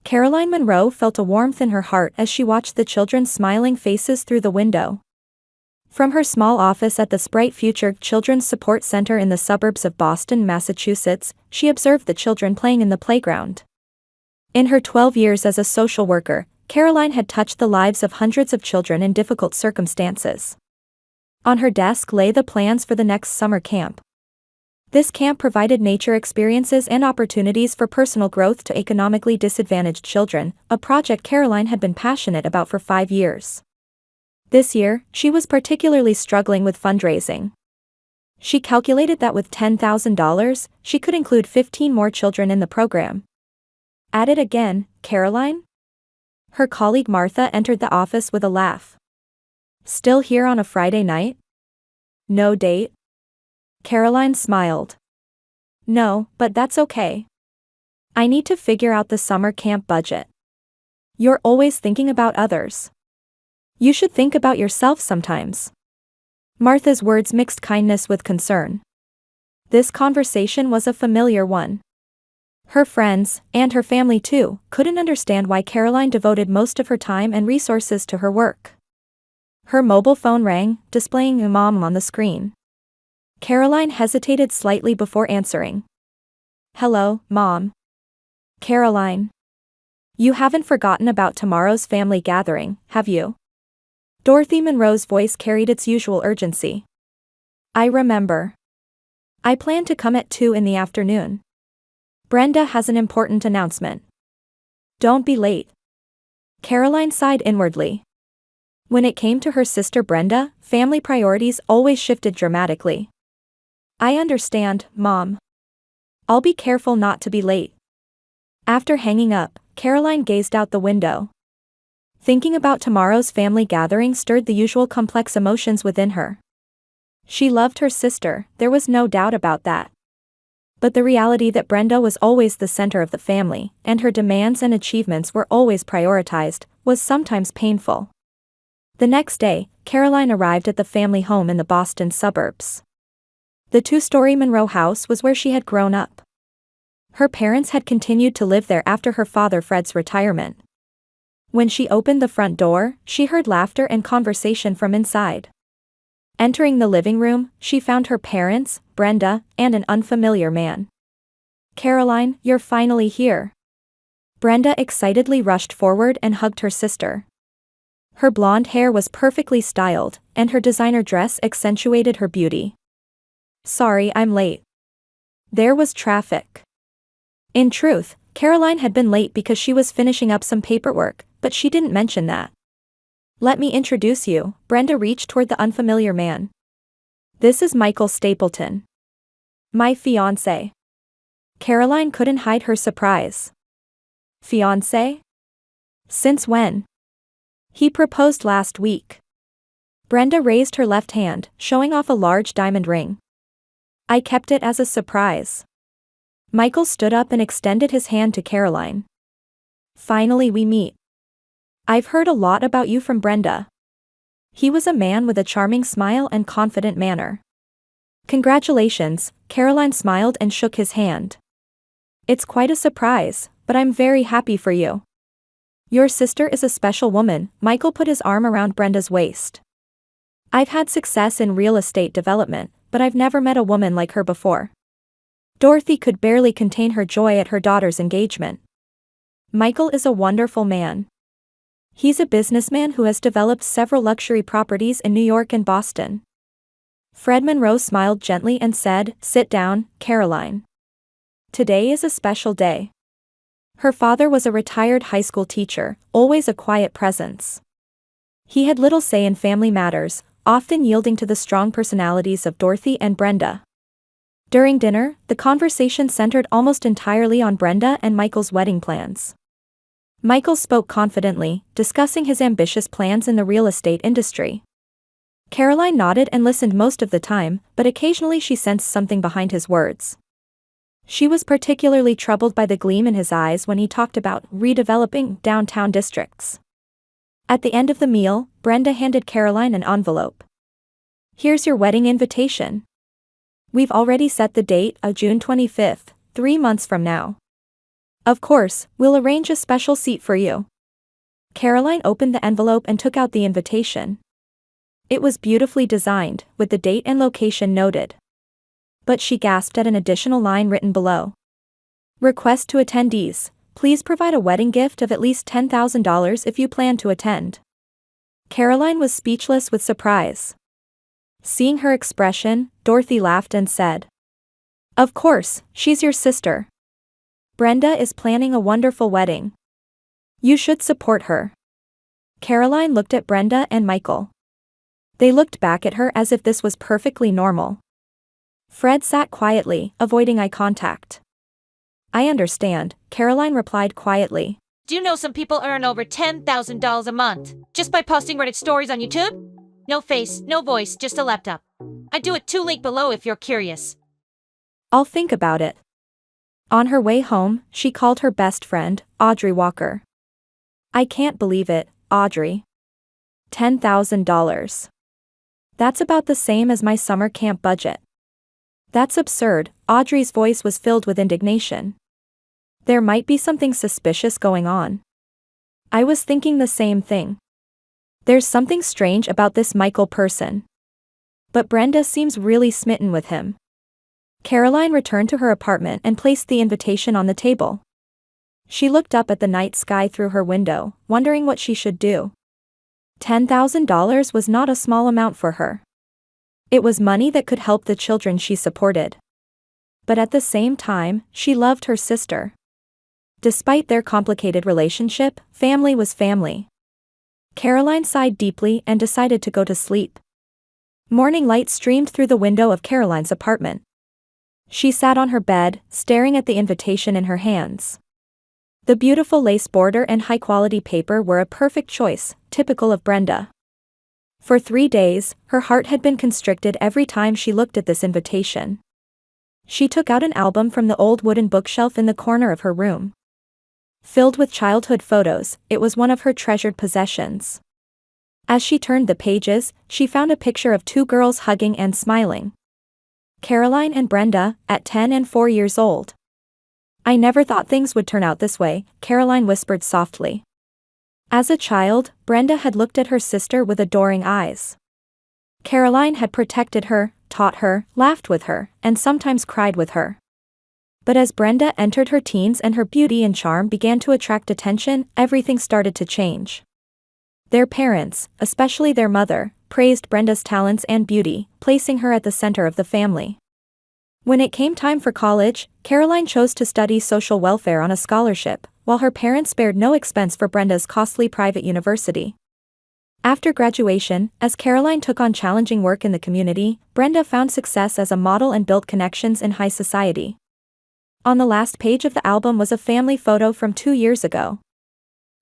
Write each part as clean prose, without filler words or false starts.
Caroline Munro felt a warmth in her heart as she watched the children's smiling faces through the window. From her small office at the Sprite Future Children's Support Center in the suburbs of Boston, Massachusetts, she observed the children playing in the playground. In her 12 years as a social worker, Caroline had touched the lives of hundreds of children in difficult circumstances. On her desk lay the plans for the next summer camp. This camp provided nature experiences and opportunities for personal growth to economically disadvantaged children, a project Caroline had been passionate about for 5 years. This year, she was particularly struggling with fundraising. She calculated that with $10,000, she could include 15 more children in the program. At it again, Caroline? Her colleague Martha entered the office with a laugh. Still here on a Friday night? No date? Caroline smiled. No, but that's okay. I need to figure out the summer camp budget. You're always thinking about others. You should think about yourself sometimes. Martha's words mixed kindness with concern. This conversation was a familiar one. Her friends, and her family too, couldn't understand why Caroline devoted most of her time and resources to her work. Her mobile phone rang, displaying Mom on the screen. Caroline hesitated slightly before answering. Hello, Mom. Caroline. You haven't forgotten about tomorrow's family gathering, have you? Dorothy Munro's voice carried its usual urgency. I remember. I plan to come at 2 in the afternoon. Brenda has an important announcement. Don't be late. Caroline sighed inwardly. When it came to her sister Brenda, family priorities always shifted dramatically. I understand, Mom. I'll be careful not to be late. After hanging up, Caroline gazed out the window. Thinking about tomorrow's family gathering stirred the usual complex emotions within her. She loved her sister, there was no doubt about that. But the reality that Brenda was always the center of the family, and her demands and achievements were always prioritized, was sometimes painful. The next day, Caroline arrived at the family home in the Boston suburbs. The 2-story Munro house was where she had grown up. Her parents had continued to live there after her father Fred's retirement. When she opened the front door, she heard laughter and conversation from inside. Entering the living room, she found her parents, Brenda, and an unfamiliar man. Caroline, you're finally here. Brenda excitedly rushed forward and hugged her sister. Her blonde hair was perfectly styled, and her designer dress accentuated her beauty. Sorry I'm late. There was traffic. In truth, Caroline had been late because she was finishing up some paperwork, but she didn't mention that. Let me introduce you, Brenda reached toward the unfamiliar man. This is Michael Stapleton. My fiancé. Caroline couldn't hide her surprise. Fiancé? Since when? He proposed last week. Brenda raised her left hand, showing off a large diamond ring. I kept it as a surprise. Michael stood up and extended his hand to Caroline. Finally we meet. I've heard a lot about you from Brenda. He was a man with a charming smile and confident manner. Congratulations, Caroline smiled and shook his hand. It's quite a surprise, but I'm very happy for you. Your sister is a special woman, Michael put his arm around Brenda's waist. I've had success in real estate development, but I've never met a woman like her before. Dorothy could barely contain her joy at her daughter's engagement. Michael is a wonderful man. He's a businessman who has developed several luxury properties in New York and Boston. Fred Munro smiled gently and said, Sit down, Caroline. Today is a special day. Her father was a retired high school teacher, always a quiet presence. He had little say in family matters, often yielding to the strong personalities of Dorothy and Brenda. During dinner, the conversation centered almost entirely on Brenda and Michael's wedding plans. Michael spoke confidently, discussing his ambitious plans in the real estate industry. Caroline nodded and listened most of the time, but occasionally she sensed something behind his words. She was particularly troubled by the gleam in his eyes when he talked about redeveloping downtown districts. At the end of the meal, Brenda handed Caroline an envelope. Here's your wedding invitation. We've already set the date of June 25th, 3 months from now. Of course, we'll arrange a special seat for you. Caroline opened the envelope and took out the invitation. It was beautifully designed, with the date and location noted. But she gasped at an additional line written below. Request to attendees, please provide a wedding gift of at least $10,000 if you plan to attend. Caroline was speechless with surprise. Seeing her expression, Dorothy laughed and said, "Of course, she's your sister. Brenda is planning a wonderful wedding. You should support her." Caroline looked at Brenda and Michael. They looked back at her as if this was perfectly normal. Fred sat quietly, avoiding eye contact. "I understand," Caroline replied quietly. Do you know some people earn over $10,000 a month just by posting Reddit stories on YouTube? No face, no voice, just a laptop. I do it too. Link below if you're curious. "I'll think about it." On her way home, she called her best friend, Audrey Walker. "I can't believe it, Audrey. $10,000. That's about the same as my summer camp budget." "That's absurd," Audrey's voice was filled with indignation. "There might be something suspicious going on." "I was thinking the same thing. There's something strange about this Michael person. But Brenda seems really smitten with him." Caroline returned to her apartment and placed the invitation on the table. She looked up at the night sky through her window, wondering what she should do. $10,000 was not a small amount for her. It was money that could help the children she supported. But at the same time, she loved her sister. Despite their complicated relationship, family was family. Caroline sighed deeply and decided to go to sleep. Morning light streamed through the window of Caroline's apartment. She sat on her bed, staring at the invitation in her hands. The beautiful lace border and high-quality paper were a perfect choice, typical of Brenda. For 3 days, her heart had been constricted every time she looked at this invitation. She took out an album from the old wooden bookshelf in the corner of her room. Filled with childhood photos, it was one of her treasured possessions. As she turned the pages, she found a picture of 2 girls hugging and smiling. Caroline and Brenda, at 10 and 4 years old. "I never thought things would turn out this way," Caroline whispered softly. As a child, Brenda had looked at her sister with adoring eyes. Caroline had protected her, taught her, laughed with her, and sometimes cried with her. But as Brenda entered her teens and her beauty and charm began to attract attention, everything started to change. Their parents, especially their mother, praised Brenda's talents and beauty, placing her at the center of the family. When it came time for college, Caroline chose to study social welfare on a scholarship, while her parents spared no expense for Brenda's costly private university. After graduation, as Caroline took on challenging work in the community, Brenda found success as a model and built connections in high society. On the last page of the album was a family photo from 2 years ago.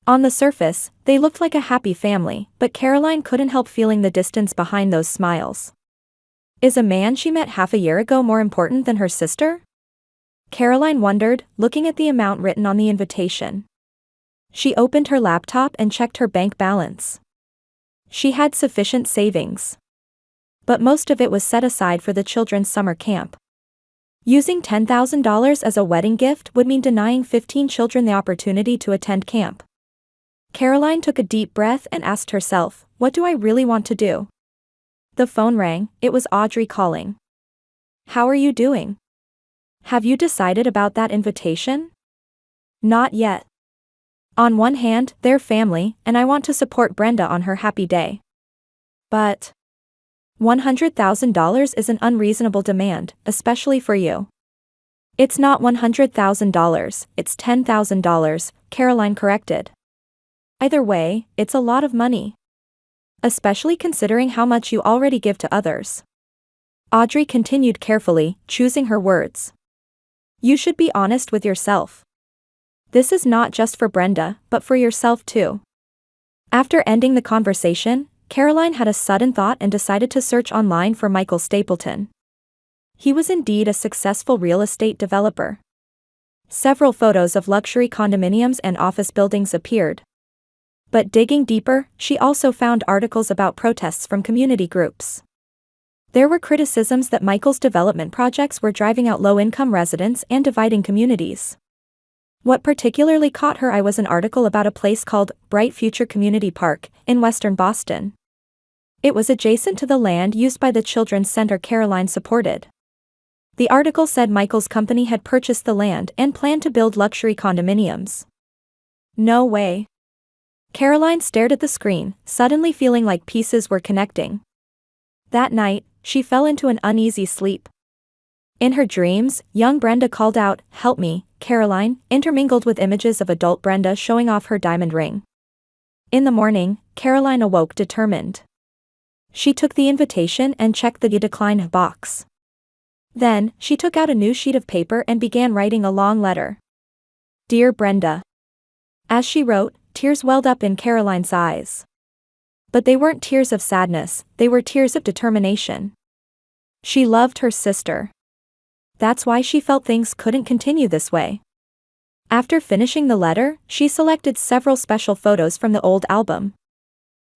On the surface, they looked like a happy family, but Caroline couldn't help feeling the distance behind those smiles. Is a man she met half a year ago more important than her sister? Caroline wondered, looking at the amount written on the invitation. She opened her laptop and checked her bank balance. She had sufficient savings. But most of it was set aside for the children's summer camp. Using $10,000 as a wedding gift would mean denying 15 children the opportunity to attend camp. Caroline took a deep breath and asked herself, "What do I really want to do?" The phone rang. It was Audrey calling. "How are you doing? Have you decided about that invitation?" "Not yet. On one hand, they're family, and I want to support Brenda on her happy day. But $100,000 is an unreasonable demand, especially for you." "It's not $100,000, it's $10,000, Caroline corrected. "Either way, it's a lot of money. Especially considering how much you already give to others." Audrey continued carefully, choosing her words. "You should be honest with yourself. This is not just for Brenda, but for yourself too." After ending the conversation, Caroline had a sudden thought and decided to search online for Michael Stapleton. He was indeed a successful real estate developer. Several photos of luxury condominiums and office buildings appeared. But digging deeper, she also found articles about protests from community groups. There were criticisms that Michael's development projects were driving out low-income residents and dividing communities. What particularly caught her eye was an article about a place called Bright Future Community Park in western Boston. It was adjacent to the land used by the Children's Center Caroline supported. The article said Michael's company had purchased the land and planned to build luxury condominiums. No way. Caroline stared at the screen, suddenly feeling like pieces were connecting. That night, she fell into an uneasy sleep. In her dreams, young Brenda called out, "Help me, Caroline," intermingled with images of adult Brenda showing off her diamond ring. In the morning, Caroline awoke determined. She took the invitation and checked the decline box. Then, she took out a new sheet of paper and began writing a long letter. "Dear Brenda." As she wrote, tears welled up in Caroline's eyes. But they weren't tears of sadness, they were tears of determination. She loved her sister. That's why she felt things couldn't continue this way. After finishing the letter, she selected several special photos from the old album.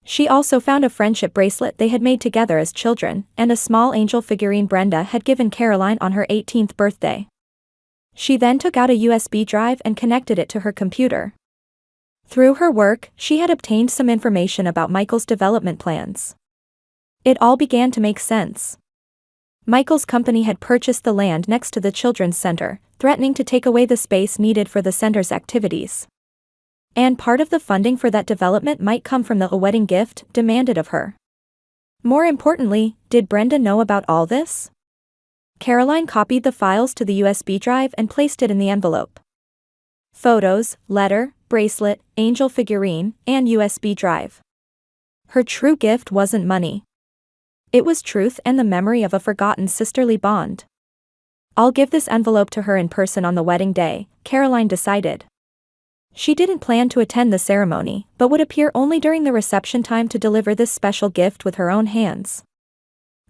She also found a friendship bracelet they had made together as children, and a small angel figurine Brenda had given Caroline on her 18th birthday. She then took out a USB drive and connected it to her computer. Through her work, she had obtained some information about Michael's development plans. It all began to make sense. Michael's company had purchased the land next to the Children's Center, threatening to take away the space needed for the center's activities. And part of the funding for that development might come from the wedding gift demanded of her. More importantly, did Brenda know about all this? Caroline copied the files to the USB drive and placed it in the envelope. Photos, letter, bracelet, angel figurine, and USB drive. Her true gift wasn't money. It was truth and the memory of a forgotten sisterly bond. "I'll give this envelope to her in person on the wedding day," Caroline decided. She didn't plan to attend the ceremony, but would appear only during the reception time to deliver this special gift with her own hands.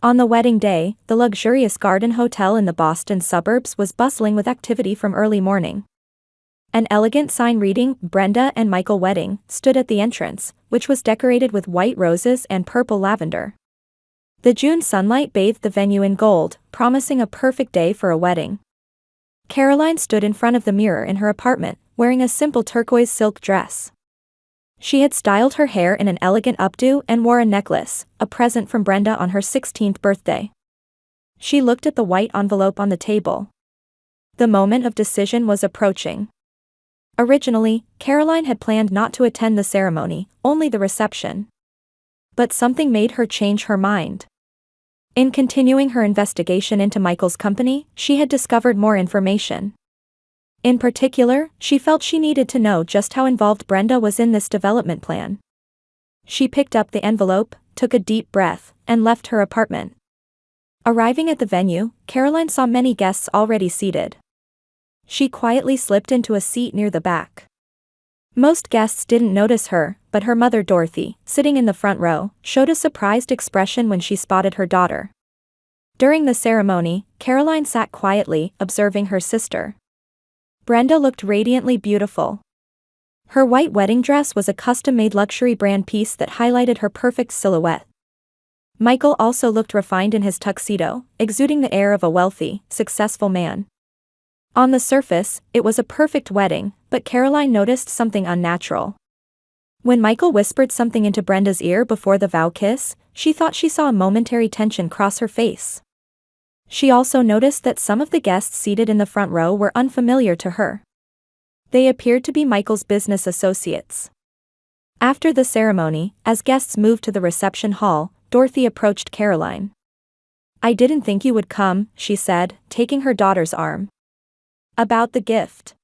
On the wedding day, the luxurious Garden Hotel in the Boston suburbs was bustling with activity from early morning. An elegant sign reading, "Brenda and Michael Wedding," stood at the entrance, which was decorated with white roses and purple lavender. The June sunlight bathed the venue in gold, promising a perfect day for a wedding. Caroline stood in front of the mirror in her apartment, wearing a simple turquoise silk dress. She had styled her hair in an elegant updo and wore a necklace, a present from Brenda on her 16th birthday. She looked at the white envelope on the table. The moment of decision was approaching. Originally, Caroline had planned not to attend the ceremony, only the reception. But something made her change her mind. In continuing her investigation into Michael's company, she had discovered more information. In particular, she felt she needed to know just how involved Brenda was in this development plan. She picked up the envelope, took a deep breath, and left her apartment. Arriving at the venue, Caroline saw many guests already seated. She quietly slipped into a seat near the back. Most guests didn't notice her, but her mother Dorothy, sitting in the front row, showed a surprised expression when she spotted her daughter. During the ceremony, Caroline sat quietly, observing her sister. Brenda looked radiantly beautiful. Her white wedding dress was a custom-made luxury brand piece that highlighted her perfect silhouette. Michael also looked refined in his tuxedo, exuding the air of a wealthy, successful man. On the surface, it was a perfect wedding, but Caroline noticed something unnatural. When Michael whispered something into Brenda's ear before the vow kiss, she thought she saw a momentary tension cross her face. She also noticed that some of the guests seated in the front row were unfamiliar to her. They appeared to be Michael's business associates. After the ceremony, as guests moved to the reception hall, Dorothy approached Caroline. "I didn't think you would come," she said, taking her daughter's arm. "About the gift."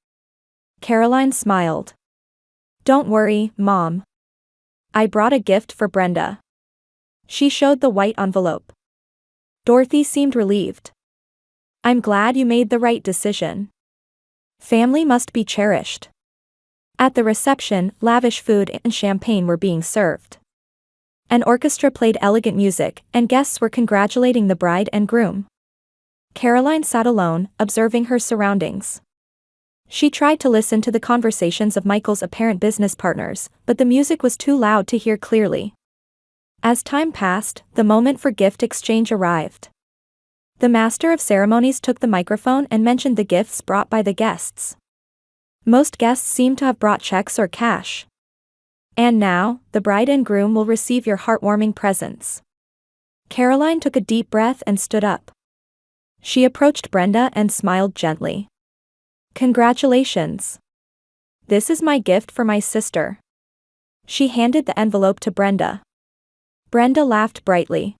Caroline smiled. "Don't worry, Mom. I brought a gift for Brenda." She showed the white envelope. Dorothy seemed relieved. "I'm glad you made the right decision. Family must be cherished." At the reception, lavish food and champagne were being served. An orchestra played elegant music, and guests were congratulating the bride and groom. Caroline sat alone, observing her surroundings. She tried to listen to the conversations of Michael's apparent business partners, but the music was too loud to hear clearly. As time passed, the moment for gift exchange arrived. The master of ceremonies took the microphone and mentioned the gifts brought by the guests. Most guests seem to have brought checks or cash. And now, the bride and groom will receive your heartwarming presents. Caroline took a deep breath and stood up. She approached Brenda and smiled gently. Congratulations. This is my gift for my sister. She handed the envelope to Brenda. Brenda laughed brightly.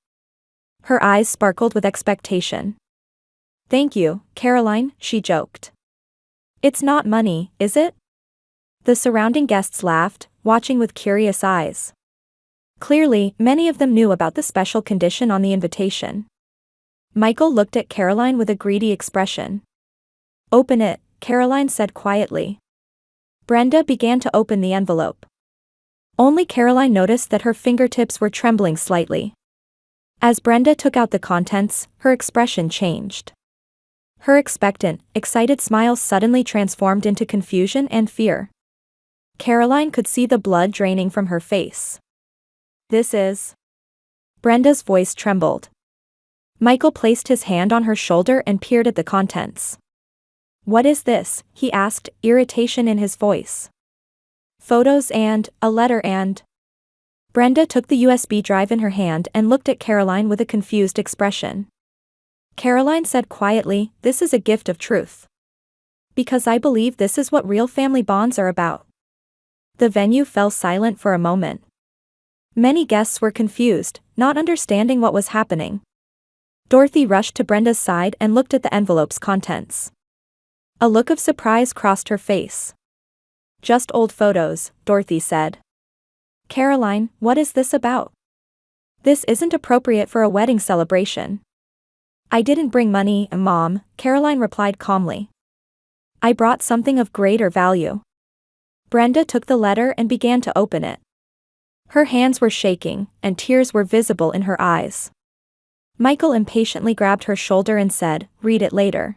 Her eyes sparkled with expectation. Thank you, Caroline, she joked. It's not money, is it? The surrounding guests laughed, watching with curious eyes. Clearly, many of them knew about the special condition on the invitation. Michael looked at Caroline with a greedy expression. Open it, Caroline said quietly. Brenda began to open the envelope. Only Caroline noticed that her fingertips were trembling slightly. As Brenda took out the contents, her expression changed. Her expectant, excited smile suddenly transformed into confusion and fear. Caroline could see the blood draining from her face. This is... Brenda's voice trembled. Michael placed his hand on her shoulder and peered at the contents. What is this? He asked, irritation in his voice. Photos and a letter and... Brenda took the USB drive in her hand and looked at Caroline with a confused expression. Caroline said quietly, this is a gift of truth. Because I believe this is what real family bonds are about. The venue fell silent for a moment. Many guests were confused, not understanding what was happening. Dorothy rushed to Brenda's side and looked at the envelope's contents. A look of surprise crossed her face. Just old photos, Dorothy said. Caroline, what is this about? This isn't appropriate for a wedding celebration. I didn't bring money, Mom, Caroline replied calmly. I brought something of greater value. Brenda took the letter and began to open it. Her hands were shaking, and tears were visible in her eyes. Michael impatiently grabbed her shoulder and said, read it later.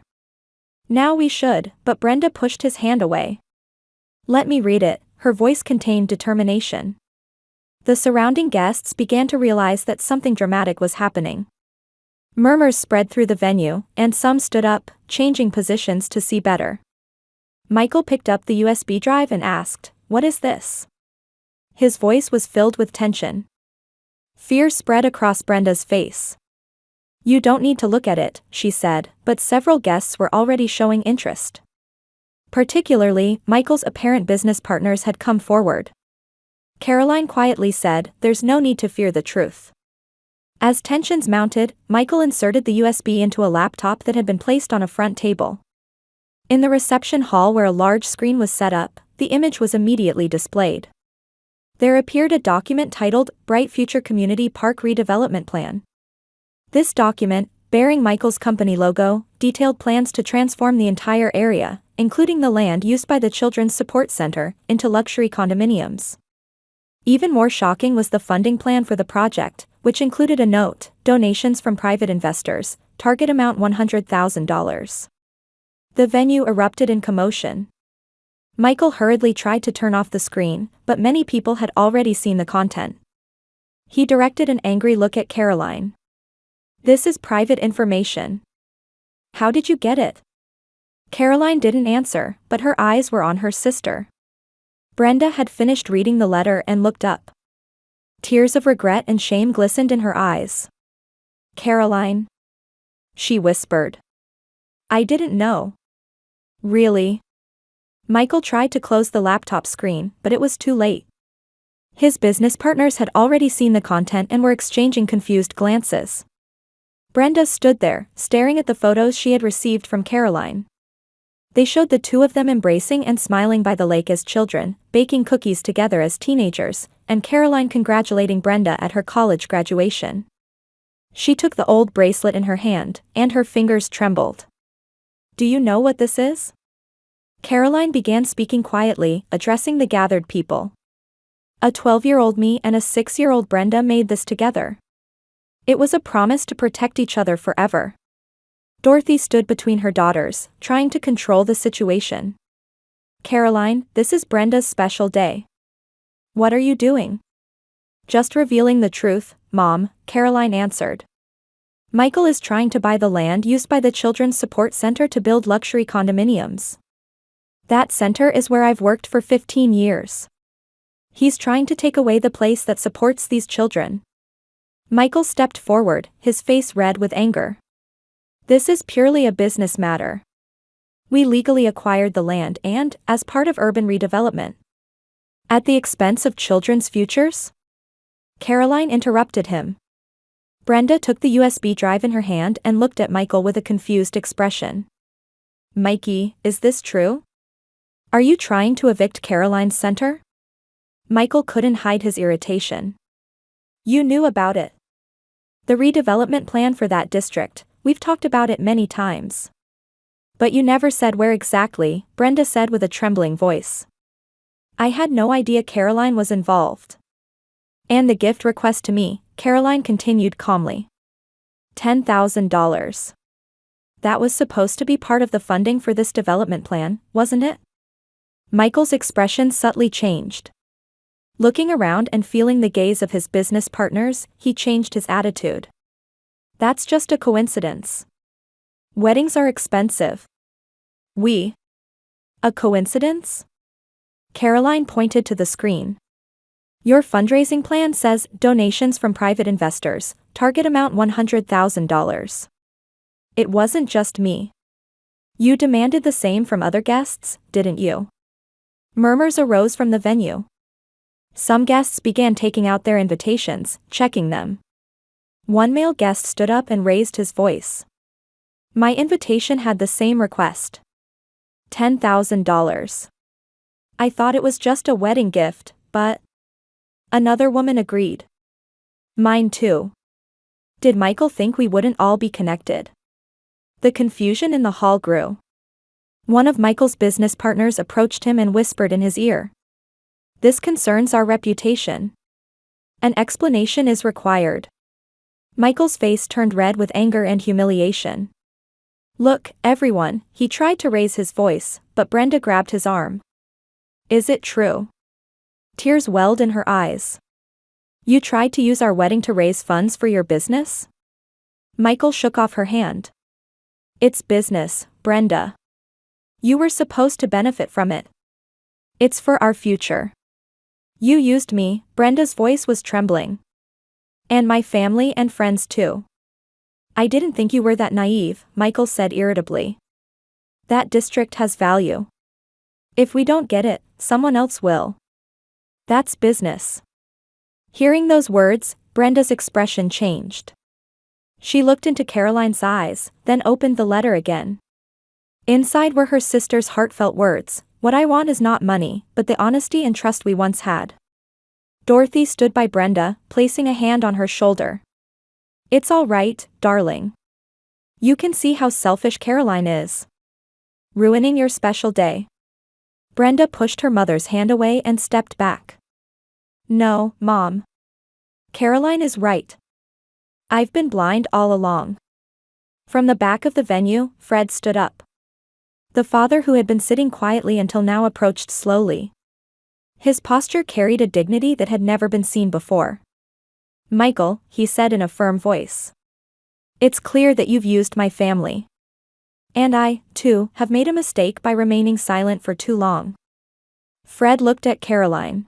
Now we should, but Brenda pushed his hand away. Let me read it, her voice contained determination. The surrounding guests began to realize that something dramatic was happening. Murmurs spread through the venue, and some stood up, changing positions to see better. Michael picked up the USB drive and asked, what is this? His voice was filled with tension. Fear spread across Brenda's face. You don't need to look at it, she said, but several guests were already showing interest. Particularly, Michael's apparent business partners had come forward. Caroline quietly said, there's no need to fear the truth. As tensions mounted, Michael inserted the USB into a laptop that had been placed on a front table. In the reception hall where a large screen was set up, the image was immediately displayed. There appeared a document titled, Bright Future Community Park Redevelopment Plan. This document, bearing Michael's company logo, detailed plans to transform the entire area, including the land used by the Children's Support Center, into luxury condominiums. Even more shocking was the funding plan for the project, which included a note, donations from private investors, target amount $100,000. The venue erupted in commotion. Michael hurriedly tried to turn off the screen, but many people had already seen the content. He directed an angry look at Caroline. This is private information. How did you get it? Caroline didn't answer, but her eyes were on her sister. Brenda had finished reading the letter and looked up. Tears of regret and shame glistened in her eyes. Caroline? She whispered. I didn't know. Really? Michael tried to close the laptop screen, but it was too late. His business partners had already seen the content and were exchanging confused glances. Brenda stood there, staring at the photos she had received from Caroline. They showed the two of them embracing and smiling by the lake as children, baking cookies together as teenagers, and Caroline congratulating Brenda at her college graduation. She took the old bracelet in her hand, and her fingers trembled. Do you know what this is? Caroline began speaking quietly, addressing the gathered people. A 12-year-old me and a 6-year-old Brenda made this together. It was a promise to protect each other forever. Dorothy stood between her daughters, trying to control the situation. Caroline, this is Brenda's special day. What are you doing? Just revealing the truth, Mom, Caroline answered. Michael is trying to buy the land used by the Children's Support Center to build luxury condominiums. That center is where I've worked for 15 years. He's trying to take away the place that supports these children. Michael stepped forward, his face red with anger. This is purely a business matter. We legally acquired the land and, as part of urban redevelopment. At the expense of children's futures? Caroline interrupted him. Brenda took the USB drive in her hand and looked at Michael with a confused expression. Mikey, is this true? Are you trying to evict Caroline's center? Michael couldn't hide his irritation. You knew about it. The redevelopment plan for that district, we've talked about it many times. But you never said where exactly, Brenda said with a trembling voice. I had no idea Caroline was involved. And the gift request to me, Caroline continued calmly. $10,000. That was supposed to be part of the funding for this development plan, wasn't it? Michael's expression subtly changed. Looking around and feeling the gaze of his business partners, he changed his attitude. That's just a coincidence. Weddings are expensive. A coincidence? Caroline pointed to the screen. Your fundraising plan says donations from private investors, target amount $100,000. It wasn't just me. You demanded the same from other guests, didn't you? Murmurs arose from the venue. Some guests began taking out their invitations, checking them. One male guest stood up and raised his voice. My invitation had the same request. $10,000. I thought it was just a wedding gift, but... Another woman agreed. Mine too. Did Michael think we wouldn't all be connected? The confusion in the hall grew. One of Michael's business partners approached him and whispered in his ear. This concerns our reputation. An explanation is required. Michael's face turned red with anger and humiliation. Look, everyone, he tried to raise his voice, but Brenda grabbed his arm. Is it true? Tears welled in her eyes. You tried to use our wedding to raise funds for your business? Michael shook off her hand. It's business, Brenda. You were supposed to benefit from it. It's for our future. You used me, Brenda's voice was trembling. And my family and friends too. I didn't think you were that naive, Michael said irritably. That district has value. If we don't get it, someone else will. That's business. Hearing those words, Brenda's expression changed. She looked into Caroline's eyes, then opened the letter again. Inside were her sister's heartfelt words, what I want is not money, but the honesty and trust we once had. Dorothy stood by Brenda, placing a hand on her shoulder. It's all right, darling. You can see how selfish Caroline is. Ruining your special day. Brenda pushed her mother's hand away and stepped back. No, Mom. Caroline is right. I've been blind all along. From the back of the venue, Fred stood up. The father who had been sitting quietly until now approached slowly. His posture carried a dignity that had never been seen before. Michael, he said in a firm voice. It's clear that you've used my family. And I, too, have made a mistake by remaining silent for too long. Fred looked at Caroline.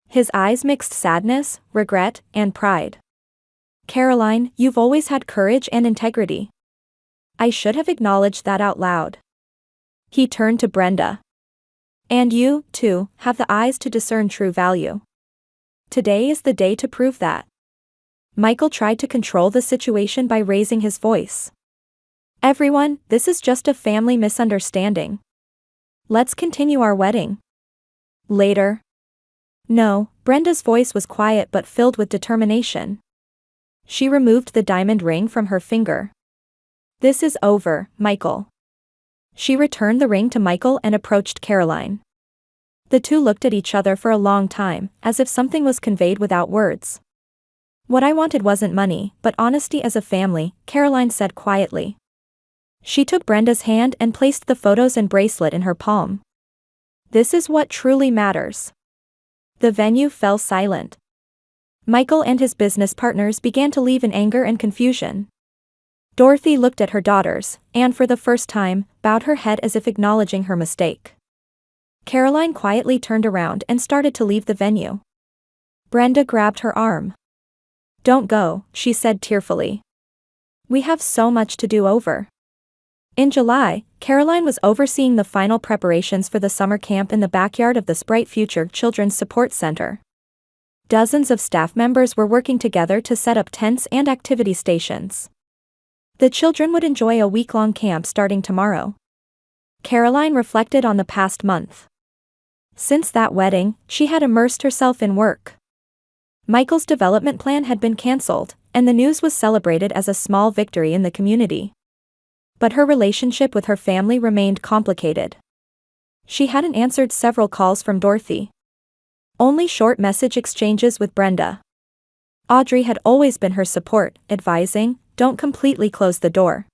His eyes mixed sadness, regret, and pride. Caroline, you've always had courage and integrity. I should have acknowledged that out loud. He turned to Brenda. And you, too, have the eyes to discern true value. Today is the day to prove that. Michael tried to control the situation by raising his voice. Everyone, this is just a family misunderstanding. Let's continue our wedding. Later. No, Brenda's voice was quiet but filled with determination. She removed the diamond ring from her finger. This is over, Michael. She returned the ring to Michael and approached Caroline. The two looked at each other for a long time, as if something was conveyed without words. What I wanted wasn't money, but honesty as a family, Caroline said quietly. She took Brenda's hand and placed the photos and bracelet in her palm. This is what truly matters. The venue fell silent. Michael and his business partners began to leave in anger and confusion. Dorothy looked at her daughters, and for the first time, bowed her head as if acknowledging her mistake. Caroline quietly turned around and started to leave the venue. Brenda grabbed her arm. "Don't go," she said tearfully. "We have so much to do over." In July, Caroline was overseeing the final preparations for the summer camp in the backyard of the Sprite Future Children's Support Center. Dozens of staff members were working together to set up tents and activity stations. The children would enjoy a week-long camp starting tomorrow. Caroline reflected on the past month. Since that wedding, she had immersed herself in work. Michael's development plan had been cancelled, and the news was celebrated as a small victory in the community. But her relationship with her family remained complicated. She hadn't answered several calls from Dorothy. Only short message exchanges with Brenda. Audrey had always been her support, advising, "Don't completely close the door."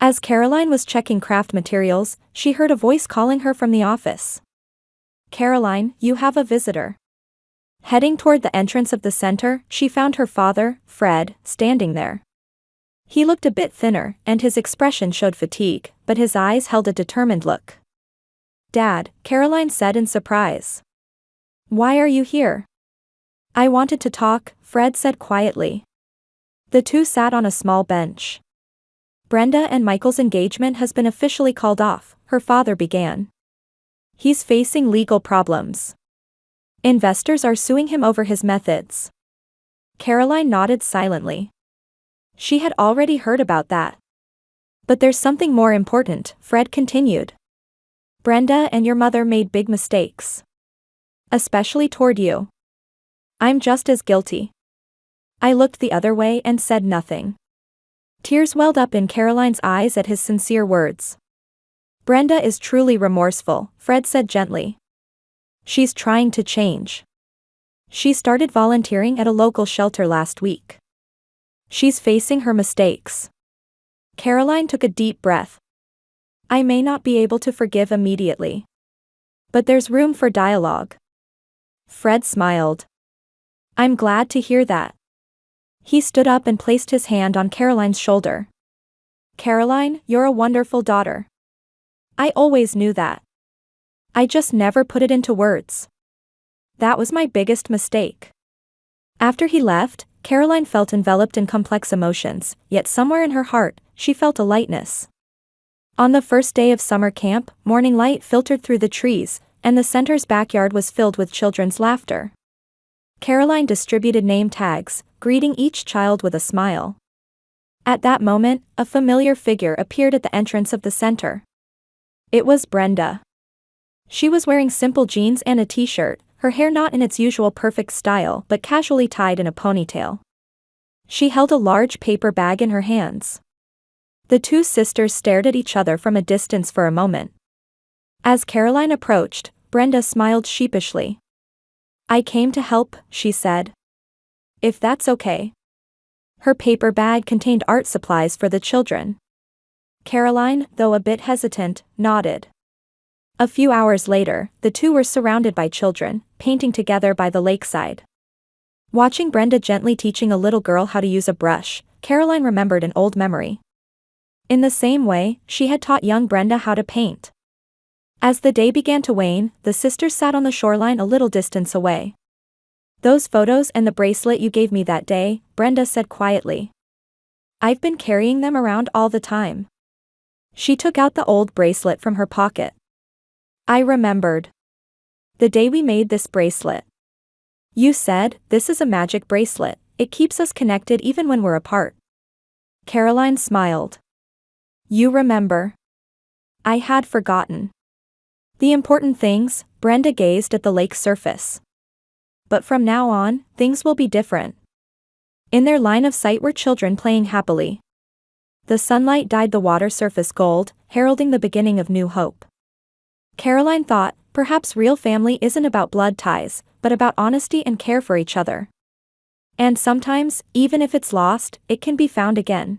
As Caroline was checking craft materials, she heard a voice calling her from the office. "Caroline, you have a visitor." Heading toward the entrance of the center, she found her father, Fred, standing there. He looked a bit thinner, and his expression showed fatigue, but his eyes held a determined look. "Dad," Caroline said in surprise. "Why are you here?" "I wanted to talk," Fred said quietly. The two sat on a small bench. "Brenda and Michael's engagement has been officially called off," her father began. "He's facing legal problems. Investors are suing him over his methods." Caroline nodded silently. She had already heard about that. "But there's something more important," Fred continued. "Brenda and your mother made big mistakes. Especially toward you. I'm just as guilty." I looked the other way and said nothing. Tears welled up in Caroline's eyes at his sincere words. "Brenda is truly remorseful," Fred said gently. "She's trying to change. She started volunteering at a local shelter last week. She's facing her mistakes." Caroline took a deep breath. "I may not be able to forgive immediately. But there's room for dialogue." Fred smiled. "I'm glad to hear that." He stood up and placed his hand on Caroline's shoulder. "Caroline, you're a wonderful daughter. I always knew that. I just never put it into words. That was my biggest mistake." After he left, Caroline felt enveloped in complex emotions, yet somewhere in her heart, she felt a lightness. On the first day of summer camp, morning light filtered through the trees, and the center's backyard was filled with children's laughter. Caroline distributed name tags, greeting each child with a smile. At that moment, a familiar figure appeared at the entrance of the center. It was Brenda. She was wearing simple jeans and a t-shirt, her hair not in its usual perfect style but casually tied in a ponytail. She held a large paper bag in her hands. The two sisters stared at each other from a distance for a moment. As Caroline approached, Brenda smiled sheepishly. "I came to help," she said. "If that's okay." Her paper bag contained art supplies for the children. Caroline, though a bit hesitant, nodded. A few hours later, the two were surrounded by children, painting together by the lakeside. Watching Brenda gently teaching a little girl how to use a brush, Caroline remembered an old memory. In the same way, she had taught young Brenda how to paint. As the day began to wane, the sisters sat on the shoreline a little distance away. "Those photos and the bracelet you gave me that day," Brenda said quietly. "I've been carrying them around all the time." She took out the old bracelet from her pocket. "I remembered. The day we made this bracelet. You said, 'This is a magic bracelet, it keeps us connected even when we're apart.'" Caroline smiled. "You remember." I had forgotten. The important things, Brenda gazed at the lake's surface. "But from now on, things will be different." In their line of sight were children playing happily. The sunlight dyed the water surface gold, heralding the beginning of new hope. Caroline thought, perhaps real family isn't about blood ties, but about honesty and care for each other. And sometimes, even if it's lost, it can be found again.